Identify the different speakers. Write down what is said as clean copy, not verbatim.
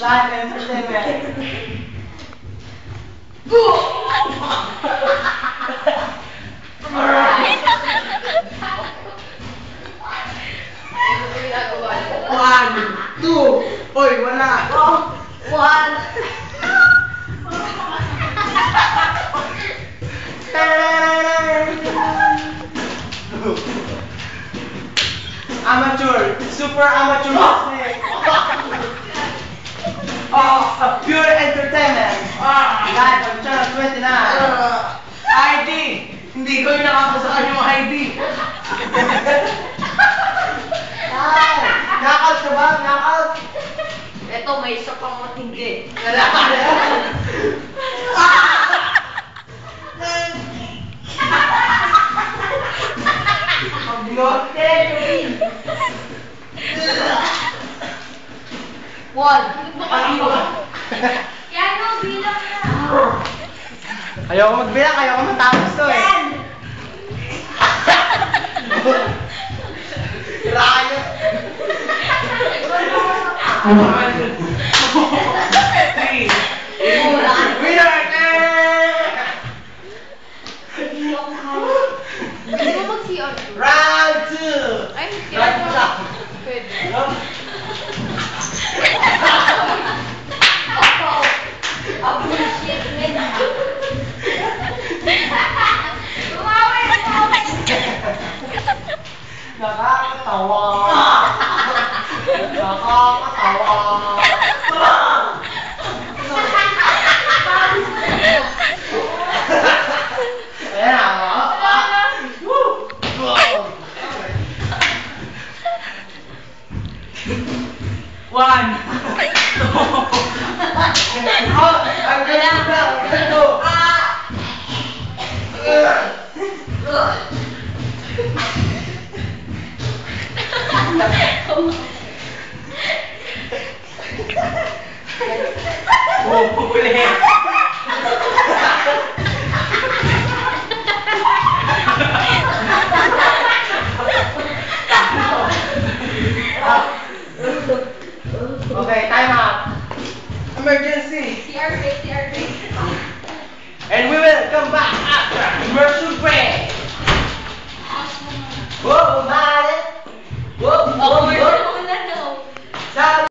Speaker 1: Live entertainment. Alright. 1, 2. Oy, wala. 1. Amateur, super amateur wrestling. Oh, pure entertainment. Live on Channel 29. ID. Hindi ko yung nakapasakan yung ID. Knockout ka ba? Knockout?
Speaker 2: Ito, may isa pang matindi. One.
Speaker 3: Yan o, bilang na.
Speaker 1: Ayoko magbilang, ayoko matapos to eh. Rayo. Winner!
Speaker 3: Hindi mo mag-CR.
Speaker 1: Round 2!
Speaker 3: Ay, CR mo. Pwede.
Speaker 2: Bullshit, men.
Speaker 3: Tumawi, tumawi.
Speaker 1: Nakakatawa. Nakakatawa. Ayan na. One. I'm gonna go. Okay, time out. Emergency.
Speaker 3: CR break, CR break.
Speaker 1: And we will come back after commercial break. Whoa, man. Whoa, whoa, whoa.
Speaker 3: Wala, no.
Speaker 1: Sa